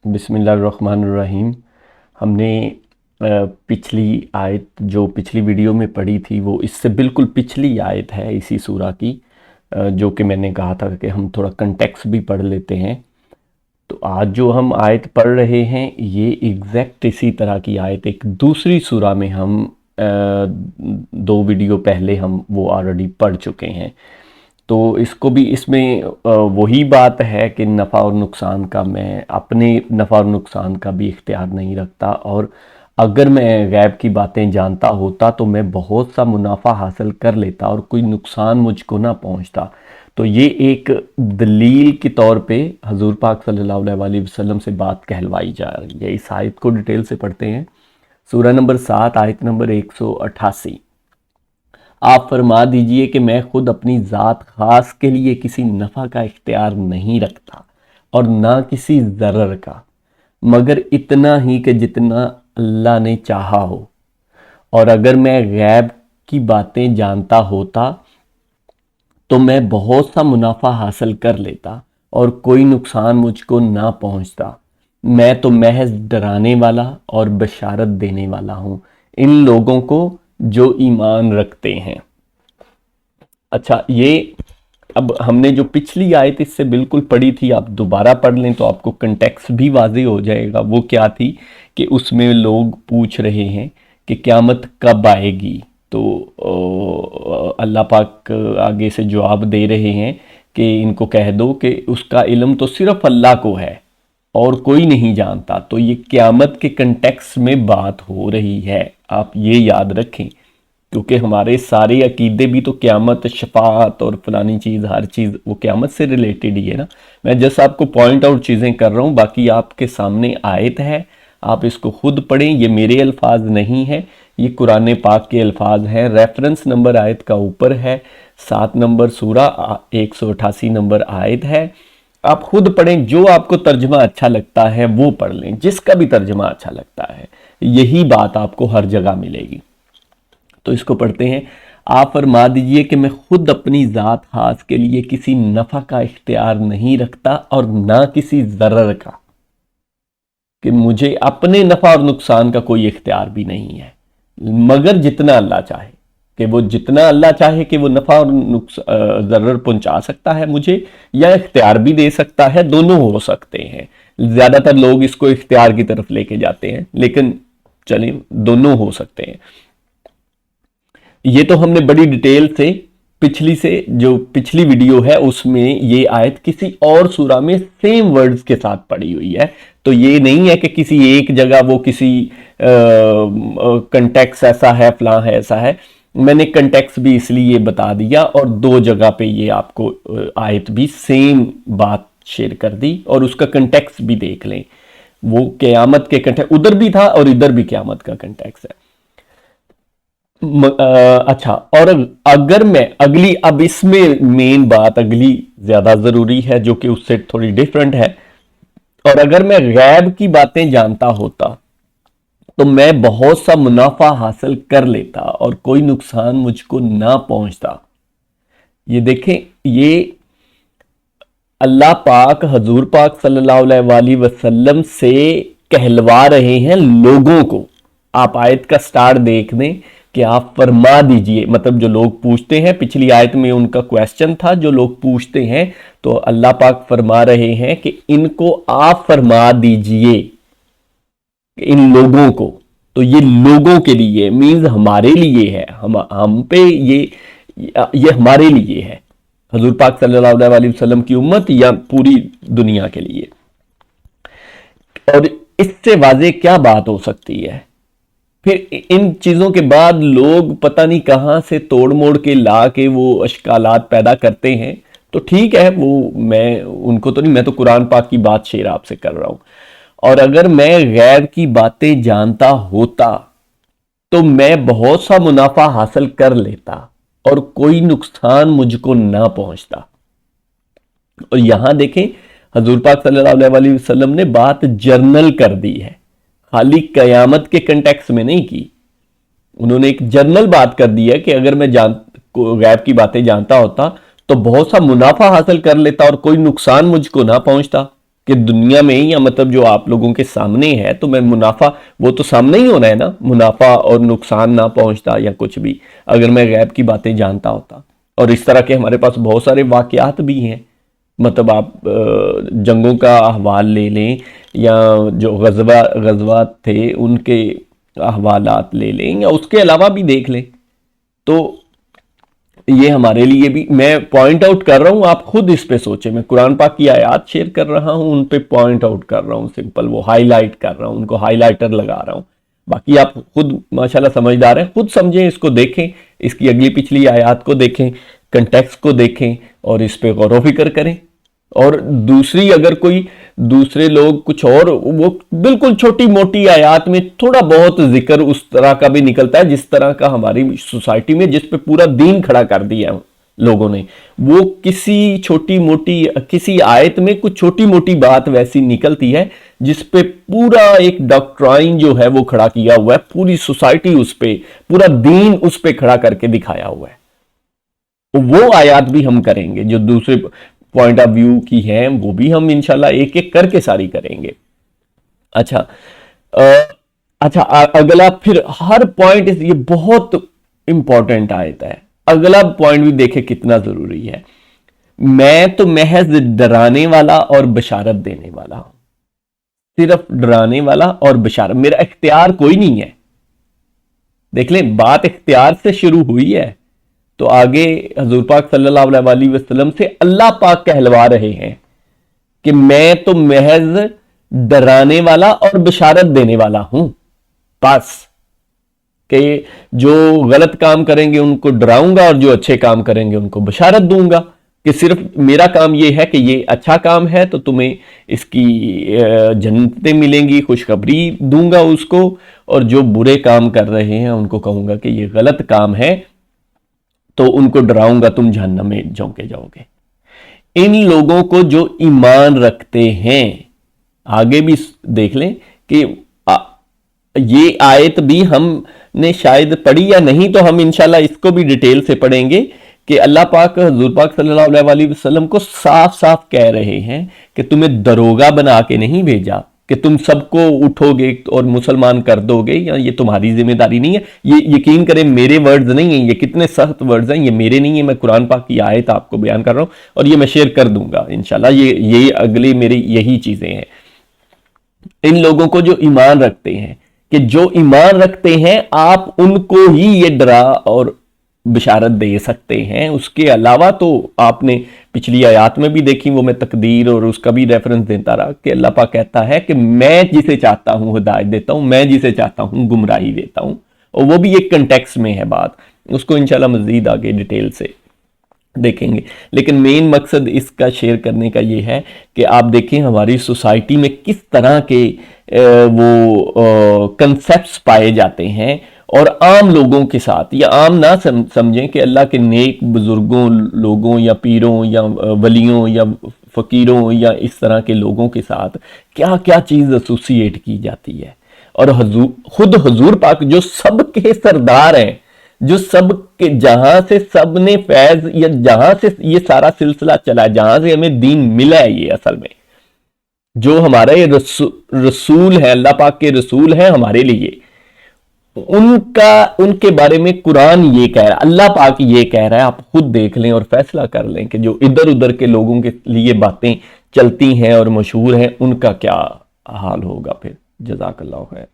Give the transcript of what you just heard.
बिस्मिल्लाहिर्रहमानिर्रहीम। हमने पिछली आयत जो पिछली वीडियो में पढ़ी थी वो इससे बिल्कुल पिछली आयत है इसी सूरा की, जो कि मैंने कहा था कि हम थोड़ा कंटेक्स्ट भी पढ़ लेते हैं। तो आज जो हम आयत पढ़ रहे हैं ये एग्जैक्ट इसी तरह की आयत एक दूसरी सूरा में हम दो वीडियो पहले हम वो ऑलरेडी पढ़ चुके हैं। तो इसको भी इसमें वही बात है कि नफ़ा और नुकसान का मैं अपने नफ़ा और नुकसान का भी इख्तियार नहीं रखता, और अगर मैं गैब की बातें जानता होता तो मैं बहुत सा मुनाफा हासिल कर लेता और कोई नुकसान मुझको ना पहुंचता। तो ये एक दलील के तौर पे हजूर पाक सल्लल्लाहु अलैहि वसल्लम से बात कहलवाई जा रही है। इस आयत को डिटेल से पढ़ते हैं। सूरह नंबर 7 आयत नंबर 188। आप फरमा दीजिए कि मैं खुद अपनी ज़ात ख़ास के लिए किसी नफ़ा का इख्तियार नहीं रखता और ना किसी ज़रर का, मगर इतना ही कि जितना अल्लाह ने चाहा हो। और अगर मैं गैब की बातें जानता होता तो मैं बहुत सा मुनाफा हासिल कर लेता और कोई नुकसान मुझको ना पहुंचता। मैं तो महज डराने वाला और बशारत देने वाला हूँ इन लोगों को जो ईमान रखते हैं। अच्छा, ये अब हमने जो पिछली आयत इससे बिल्कुल पढ़ी थी, आप दोबारा पढ़ लें तो आपको कंटेक्स्ट भी वाज़ेह हो जाएगा। वो क्या थी कि उसमें लोग पूछ रहे हैं कि क़यामत कब आएगी। तो अल्लाह पाक आगे से जवाब दे रहे हैं कि इनको कह दो कि उसका इल्म तो सिर्फ अल्लाह को है और कोई नहीं जानता। तो ये क़यामत के कंटेक्स्ट में बात हो रही है, आप ये याद रखें, क्योंकि हमारे सारे अकीदे भी तो क़यामत, शफाअत और फलानी चीज़, हर चीज़ वो क़यामत से रिलेटेड ही है ना। मैं जस्ट आपको पॉइंट आउट चीज़ें कर रहा हूँ, बाकी आपके सामने आयत है, आप इसको खुद पढ़ें। ये मेरे अल्फाज नहीं है, ये कुरान पाक के अल्फाज हैं। रेफरेंस नंबर आयत का ऊपर है, 7 नंबर सूरा 188 नंबर आयत है। आप खुद पढ़ें, जो आपको तर्जमा अच्छा लगता है वो पढ़ लें, जिसका भी तर्जमा अच्छा लगता है यही बात आपको हर जगह मिलेगी। तो इसको पढ़ते हैं। आप फरमा दीजिए कि मैं खुद अपनी ज़ात खास के लिए किसी नफ़ा का इख्तियार नहीं रखता और ना किसी ज़रर का, कि मुझे अपने नफ़ा और नुकसान का कोई इख्तियार भी नहीं है, मगर जितना अल्लाह चाहे, कि वो जितना अल्लाह चाहे कि वो नफ़ा और ज़रर पहुंचा सकता है मुझे, या इख्तियार भी दे सकता है, दोनों हो सकते हैं। ज़्यादातर लोग इसको इख्तियार की तरफ लेके जाते हैं, लेकिन चलिए दोनों हो सकते हैं। ये तो हमने बड़ी डिटेल से जो पिछली वीडियो है उसमें ये आयत किसी और सूरा में सेम वर्ड्स के साथ पड़ी हुई है। तो ये नहीं है कि किसी एक जगह वो किसी कंटेक्स्ट ऐसा है, फलां है, ऐसा है। मैंने कंटेक्स्ट भी इसलिए बता दिया और दो जगह पे ये आपको आयत भी सेम बात शेयर कर दी, और उसका कंटेक्स्ट भी देख लें। वो क़यामत के कंटेक्स्ट उधर भी था और इधर भी क़यामत का कंटेक्स्ट है। अच्छा, और अगर मैं अगली, अब इसमें मेन बात अगली ज़्यादा ज़रूरी है जो कि उससे थोड़ी डिफरेंट है। और अगर मैं गैब की बातें जानता होता तो मैं बहुत सा मुनाफा हासिल कर लेता और कोई नुकसान मुझको ना पहुंचता। ये देखें, ये अल्लाह पाक हजूर पाक सल्लल्लाहु अलैहि वसल्लम से कहलवा रहे हैं लोगों को। आप आयत का स्टार्ट देख दें कि आप फरमा दीजिए, मतलब जो लोग पूछते हैं, पिछली आयत में उनका क्वेश्चन था, जो लोग पूछते हैं, तो अल्लाह पाक फरमा रहे हैं कि इनको आप फरमा दीजिए, इन लोगों को। तो ये लोगों के लिए मीन्स हमारे लिए है, हम पे ये हमारे लिए है, हजूर पाक सल्लल्लाहु अलैहि वसल्लम की उम्मत या पूरी दुनिया के लिए। और इससे वाज़ेह क्या बात हो सकती है? फिर इन चीज़ों के बाद लोग पता नहीं कहाँ से तोड़ मोड़ के ला के वो अश्कालात पैदा करते हैं। तो ठीक है, वो मैं उनको तो नहीं, मैं तो कुरान पाक की बात शेयर आपसे कर रहा हूँ। और अगर मैं गैर की बातें जानता होता तो मैं बहुत सा मुनाफा हासिल कर लेता और कोई नुकसान मुझको ना पहुंचता। और यहां देखें, हजूर पाक सल्लल्लाहु अलैहि वसल्लम ने बात जर्नल कर दी है, खाली कयामत के कंटेक्स्ट में नहीं की। उन्होंने एक जर्नल बात कर दी है कि अगर मैं गैब की बातें जानता होता तो बहुत सा मुनाफा हासिल कर लेता और कोई नुकसान मुझको ना पहुंचता। کہ دنیا میں یا مطلب جو آپ لوگوں کے سامنے ہے تو میں منافع وہ تو سامنے ہی ہونا ہے نا، منافع اور نقصان نہ پہنچتا یا کچھ بھی، اگر میں غیب کی باتیں جانتا ہوتا۔ اور اس طرح کے ہمارے پاس بہت سارے واقعات بھی ہیں، مطلب آپ جنگوں کا احوال لے لیں یا جو غزوات تھے ان کے احوالات لے لیں یا اس کے علاوہ بھی دیکھ لیں، تو یہ ہمارے لیے بھی، میں پوائنٹ آؤٹ کر رہا ہوں، آپ خود اس پہ سوچیں، میں قرآن پاک کی آیات شیئر کر رہا ہوں، ان پہ پوائنٹ آؤٹ کر رہا ہوں، سمپل وہ ہائی لائٹ کر رہا ہوں، ان کو ہائی لائٹر لگا رہا ہوں، باقی آپ خود ماشاءاللہ سمجھدار ہیں، خود سمجھیں، اس کو دیکھیں، اس کی اگلی پچھلی آیات کو دیکھیں، کنٹیکسٹ کو دیکھیں اور اس پہ غور و فکر کریں۔ اور دوسری، اگر کوئی دوسرے لوگ کچھ اور، وہ بالکل چھوٹی موٹی آیات میں تھوڑا بہت ذکر اس طرح کا بھی نکلتا ہے جس طرح کا ہماری سوسائٹی میں، جس پہ پورا دین کھڑا کر دیا لوگوں نے، وہ کسی چھوٹی موٹی کسی آیت میں کچھ چھوٹی موٹی بات ویسی نکلتی ہے جس پہ پورا ایک ڈاکٹرائن جو ہے وہ کھڑا کیا ہوا ہے، پوری سوسائٹی اس پہ، پورا دین اس پہ کھڑا کر کے دکھایا ہوا ہے۔ وہ آیات بھی ہم کریں گے جو دوسرے پوائنٹ آف ویو کی ہیں، وہ بھی ہم انشاءاللہ ایک ایک کر کے ساری کریں گے۔ اچھا اگلا پھر ہر پوائنٹ، یہ بہت امپورٹنٹ آیت ہے، اگلا پوائنٹ بھی دیکھیں کتنا ضروری ہے۔ میں تو محض ڈرانے والا اور بشارت دینے والا ہوں، صرف ڈرانے والا اور بشارت، میرا اختیار کوئی نہیں ہے۔ دیکھ لیں، بات اختیار سے شروع ہوئی ہے تو آگے حضور پاک صلی اللہ علیہ وسلم سے اللہ پاک کہلوا رہے ہیں کہ میں تو محض ڈرانے والا اور بشارت دینے والا ہوں، بس، کہ جو غلط کام کریں گے ان کو ڈراؤں گا اور جو اچھے کام کریں گے ان کو بشارت دوں گا، کہ صرف میرا کام یہ ہے کہ یہ اچھا کام ہے تو تمہیں اس کی جنتیں ملیں گی، خوشخبری دوں گا اس کو، اور جو برے کام کر رہے ہیں ان کو کہوں گا کہ یہ غلط کام ہے تو ان کو ڈراؤں گا، تم جہنم میں جھونکے جاؤ گے۔ ان لوگوں کو جو ایمان رکھتے ہیں، آگے بھی دیکھ لیں کہ یہ آیت بھی ہم نے شاید پڑھی یا نہیں، تو ہم انشاءاللہ اس کو بھی ڈیٹیل سے پڑھیں گے کہ اللہ پاک حضور پاک صلی اللہ علیہ وسلم کو صاف صاف کہہ رہے ہیں کہ تمہیں دروگا بنا کے نہیں بھیجا کہ تم سب کو اٹھو گے اور مسلمان کر دو گے، یا یہ تمہاری ذمہ داری نہیں ہے۔ یہ یقین کریں میرے ورڈز نہیں ہیں، یہ کتنے سخت ورڈز ہیں، یہ میرے نہیں ہیں، میں قرآن پاک کی آیت آپ کو بیان کر رہا ہوں اور یہ میں شیئر کر دوں گا انشاءاللہ، یہ اگلی میری یہی چیزیں ہیں۔ ان لوگوں کو جو ایمان رکھتے ہیں، کہ جو ایمان رکھتے ہیں آپ ان کو ہی یہ ڈرا اور بشارت دے سکتے ہیں، اس کے علاوہ تو آپ نے پچھلی آیات میں بھی دیکھی، وہ میں تقدیر اور اس کا بھی ریفرنس دیتا رہا کہ اللہ پاک کہتا ہے کہ میں جسے چاہتا ہوں ہدایت دیتا ہوں، میں جسے چاہتا ہوں گمراہی دیتا ہوں، اور وہ بھی ایک کنٹیکس میں ہے بات، اس کو انشاءاللہ مزید آگے ڈیٹیل سے دیکھیں گے۔ لیکن مین مقصد اس کا شیئر کرنے کا یہ ہے کہ آپ دیکھیں ہماری سوسائٹی میں کس طرح کے وہ کنسیپٹس پائے جاتے ہیں، اور عام لوگوں کے ساتھ، یا عام نہ سمجھیں کہ اللہ کے نیک بزرگوں لوگوں یا پیروں یا ولیوں یا فقیروں یا اس طرح کے لوگوں کے ساتھ کیا کیا چیز ایسوسیٹ کی جاتی ہے۔ اور خود حضور پاک جو سب کے سردار ہیں، جو سب کے، جہاں سے سب نے فیض، یا جہاں سے یہ سارا سلسلہ چلا ہے، جہاں سے ہمیں دین ملا ہے، یہ اصل میں جو ہمارے رسول ہیں، اللہ پاک کے رسول ہیں ہمارے لیے، ان کے بارے میں قرآن یہ کہہ رہا ہے، اللہ پاک یہ کہہ رہا ہے، آپ خود دیکھ لیں اور فیصلہ کر لیں کہ جو ادھر ادھر کے لوگوں کے لیے باتیں چلتی ہیں اور مشہور ہیں ان کا کیا حال ہوگا پھر۔ جزاک اللہ خیر۔